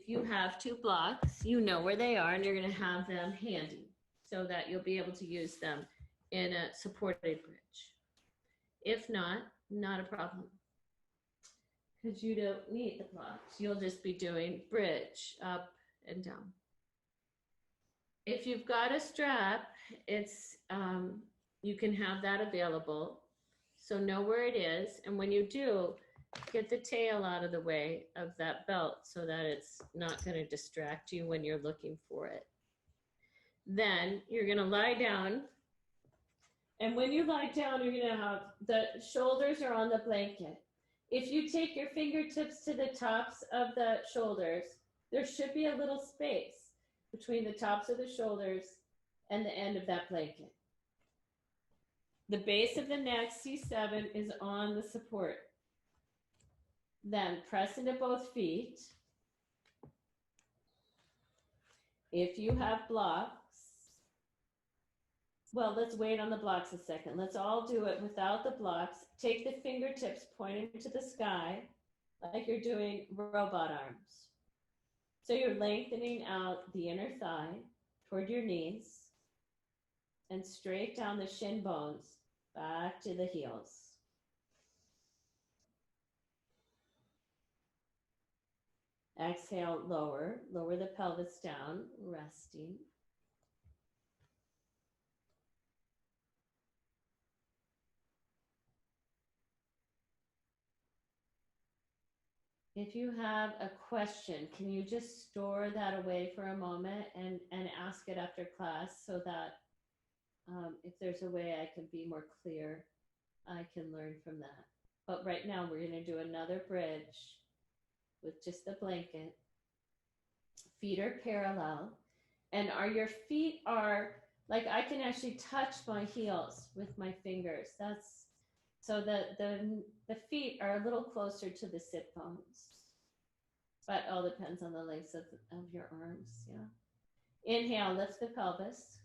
you have 2 blocks, you know where they are and you're going to have them handy so that you'll be able to use them in a supported bridge. If not, not a problem, because you don't need the blocks. You'll just be doing bridge up and down. If you've got a strap, it's you can have that available. So know where it is, and when you do, get the tail out of the way of that belt so that it's not going to distract you when you're looking for it. Then you're going to lie down. And when you lie down, you're going to have the shoulders are on the blanket. If you take your fingertips to the tops of the shoulders, there should be a little space between the tops of the shoulders and the end of that blanket. The base of the neck, C7, is on the support. Then press into both feet. If you have blocks, well, let's wait on the blocks a second. Let's all do it without the blocks. Take the fingertips pointing to the sky like you're doing robot arms. So you're lengthening out the inner thigh toward your knees and straight down the shin bones back to the heels. Exhale, lower the pelvis down, resting. If you have a question, can you just store that away for a moment and ask it after class so that if there's a way I can be more clear, I can learn from that. But right now we're going to do another bridge with just the blanket. feet are parallel, and your feet are like I can actually touch my heels with my fingers. That's so the feet are a little closer to the sit bones, but all depends on the length of your arms. Yeah. Inhale, lift the pelvis.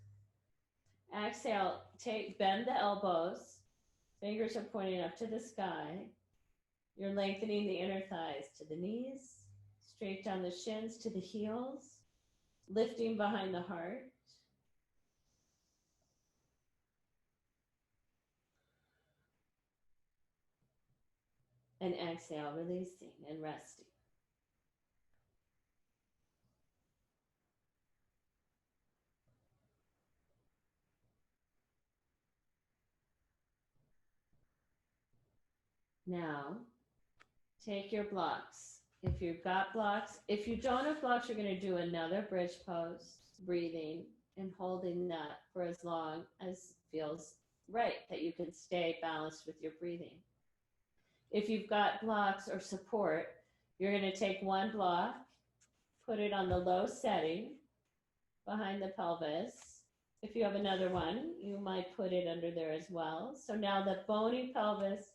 Exhale, bend the elbows. Fingers are pointing up to the sky. You're lengthening the inner thighs to the knees, straight down the shins to the heels, lifting behind the heart. And exhale, releasing and resting. Now, take your blocks. If you've got blocks, if you don't have blocks, you're going to do another bridge pose, breathing and holding that for as long as feels right, that you can stay balanced with your breathing. If you've got blocks or support, you're going to take one block, put it on the low setting behind the pelvis. If you have another one, you might put it under there as well. So now the bony pelvis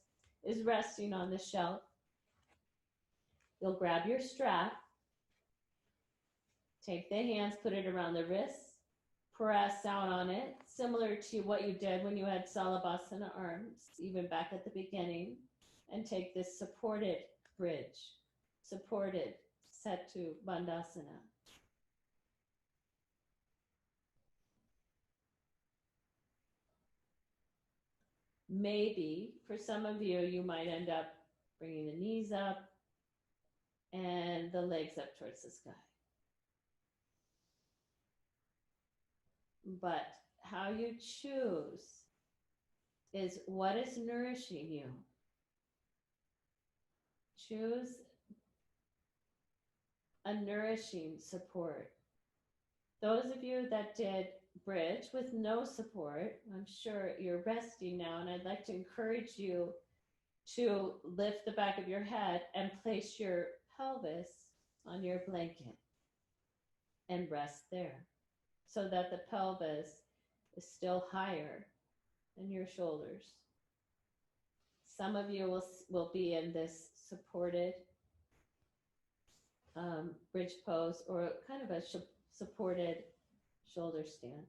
is resting on the shelf. You'll grab your strap, take the hands, put it around the wrists, press out on it, similar to what you did when you had Salabhasana arms, even back at the beginning, and take this supported bridge, supported Setu Bandhasana. Maybe for some of you, you might end up bringing the knees up and the legs up towards the sky. But how you choose is what is nourishing you. Choose a nourishing support. Those of you that did bridge with no support, I'm sure you're resting now, and I'd like to encourage you to lift the back of your head and place your pelvis on your blanket and rest there so that the pelvis is still higher than your shoulders. Some of you will be in this supported bridge pose or kind of a supported shoulder stand.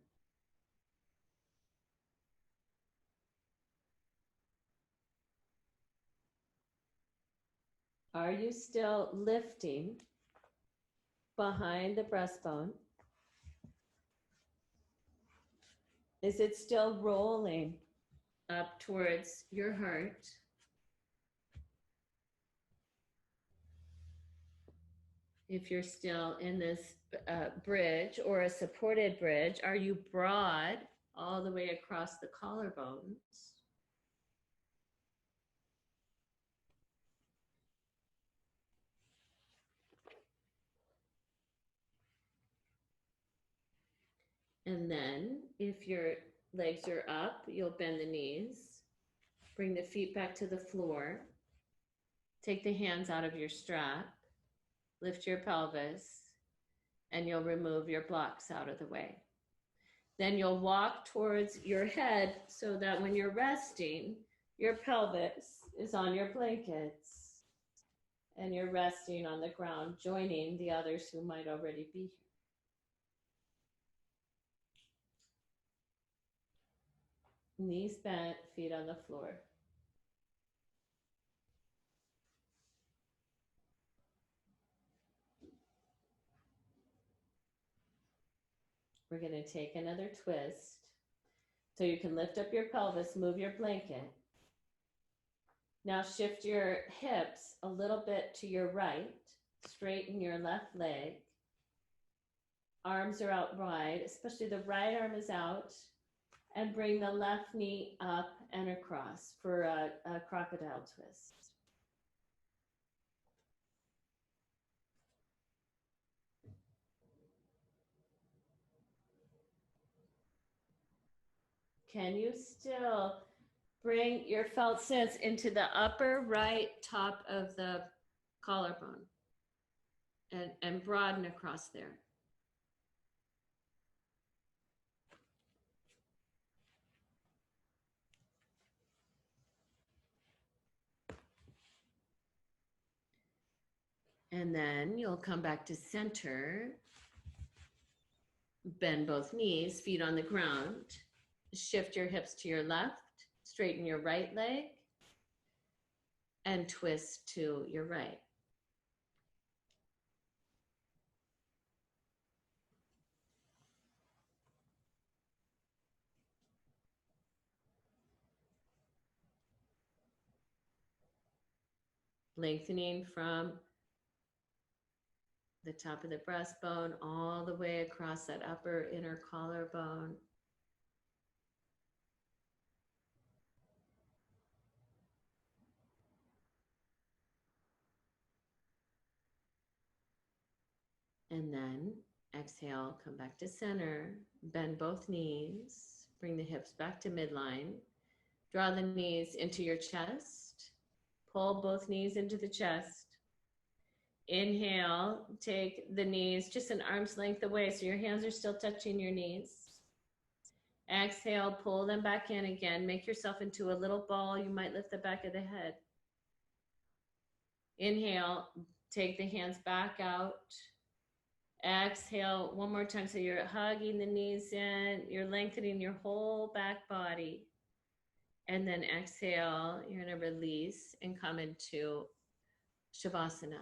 Are you still lifting behind the breastbone? Is it still rolling up towards your heart? If you're still in this bridge or a supported bridge, are you broad all the way across the collarbones? And then if your legs are up, you'll bend the knees, bring the feet back to the floor, take the hands out of your strap, lift your pelvis, and you'll remove your blocks out of the way. Then you'll walk towards your head so that when you're resting, your pelvis is on your blankets and you're resting on the ground, joining the others who might already be here. Knees bent, feet on the floor. We're going to take another twist. So you can lift up your pelvis, move your blanket. Now shift your hips a little bit to your right, straighten your left leg. Arms are out wide, especially the right arm is out, and bring the left knee up and across for a crocodile twist. Can you still bring your felt sense into the upper right top of the collarbone? and broaden across there. And then you'll come back to center, bend both knees, feet on the ground, shift your hips to your left, straighten your right leg, and twist to your right. Lengthening from the top of the breastbone all the way across that upper inner collarbone. And then exhale, come back to center, bend both knees, bring the hips back to midline, draw the knees into your chest, pull both knees into the chest. Inhale, take the knees just an arm's length away so your hands are still touching your knees. Exhale, pull them back in again. Make yourself into a little ball. You might lift the back of the head. Inhale, take the hands back out. Exhale one more time. So you're hugging the knees in, you're lengthening your whole back body. And then exhale, you're going to release and come into Shavasana.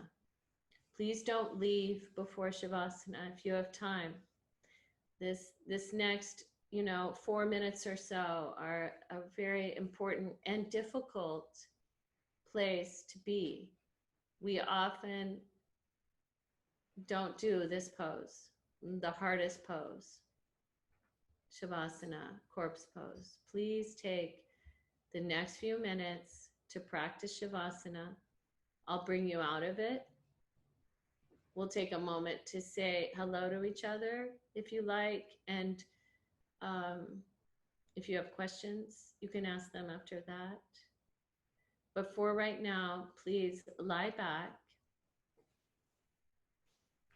Please don't leave before Shavasana if you have time. This next, 4 minutes or so are a very important and difficult place to be. We often don't do this pose, the hardest pose, Shavasana, corpse pose. Please take the next few minutes to practice Shavasana. I'll bring you out of it. We'll take a moment to say hello to each other if you like, and if you have questions, you can ask them after that. But for right now, please lie back.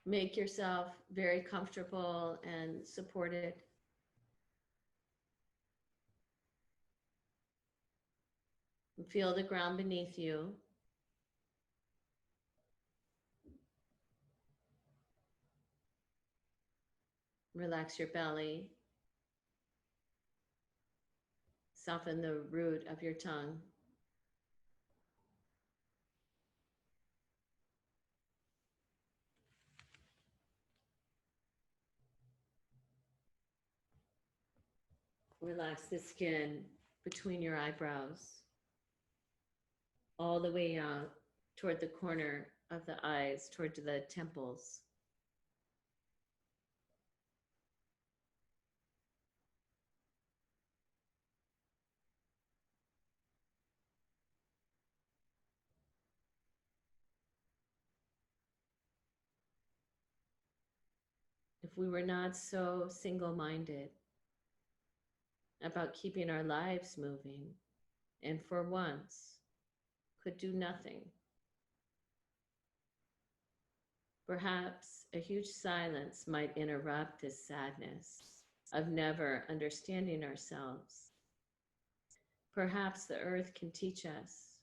Make yourself very comfortable and supported. Feel the ground beneath you. Relax your belly. Soften the root of your tongue. Relax the skin between your eyebrows, all the way out toward the corner of the eyes, toward the temples. If we were not so single-minded about keeping our lives moving, and for once could do nothing, perhaps a huge silence might interrupt this sadness of never understanding ourselves. Perhaps the earth can teach us,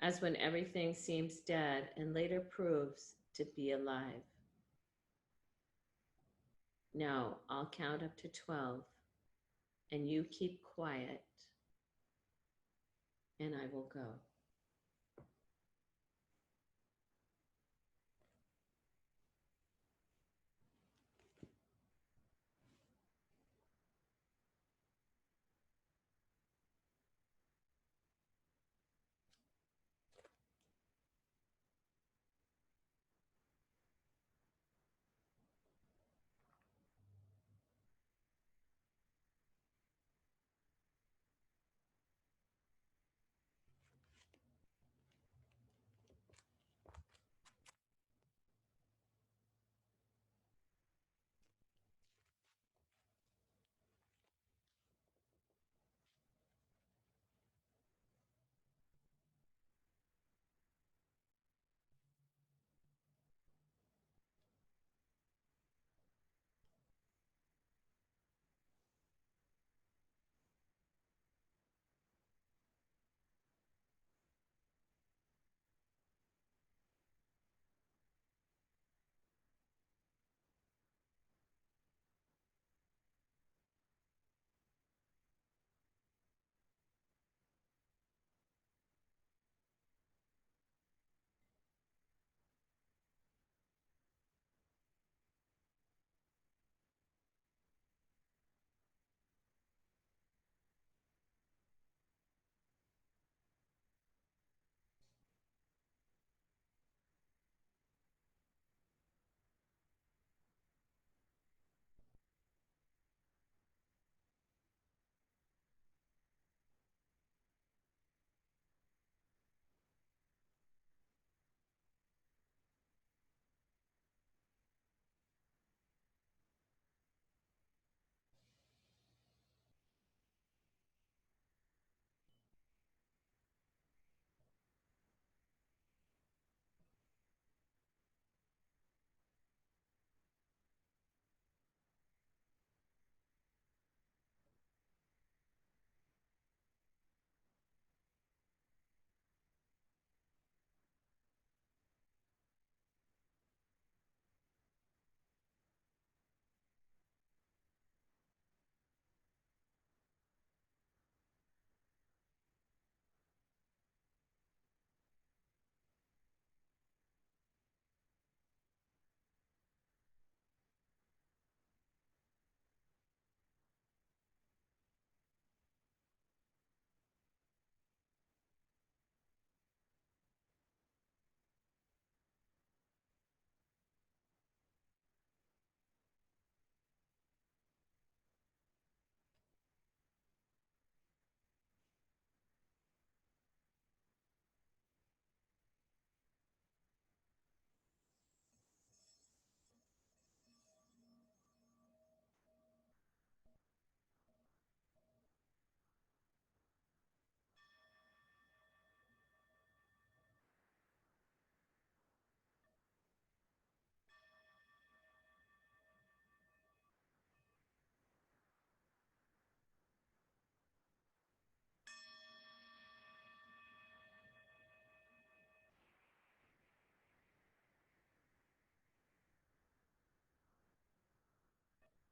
as when everything seems dead and later proves to be alive. Now I'll count up to 12, and you keep quiet, and I will go.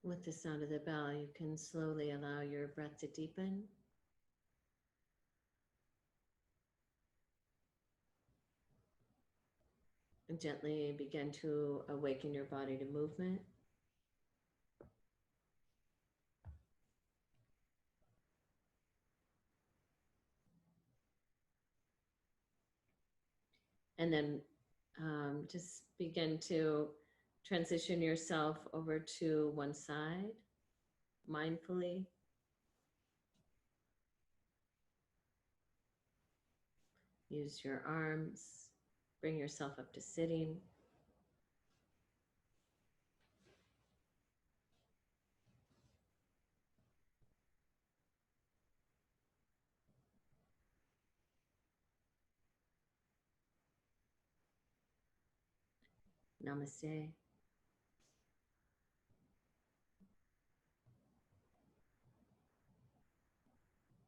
With the sound of the bell, you can slowly allow your breath to deepen. And gently begin to awaken your body to movement. And then just begin to transition yourself over to one side mindfully. Use your arms, bring yourself up to sitting. Namaste.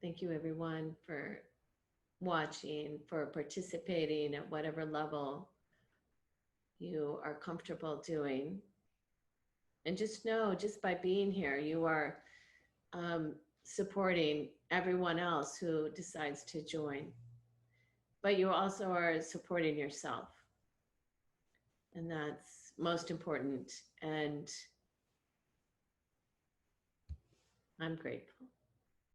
Thank you, everyone, for watching, for participating at whatever level you are comfortable doing. And just know, just by being here, you are supporting everyone else who decides to join. But you also are supporting yourself. And that's most important. And I'm grateful.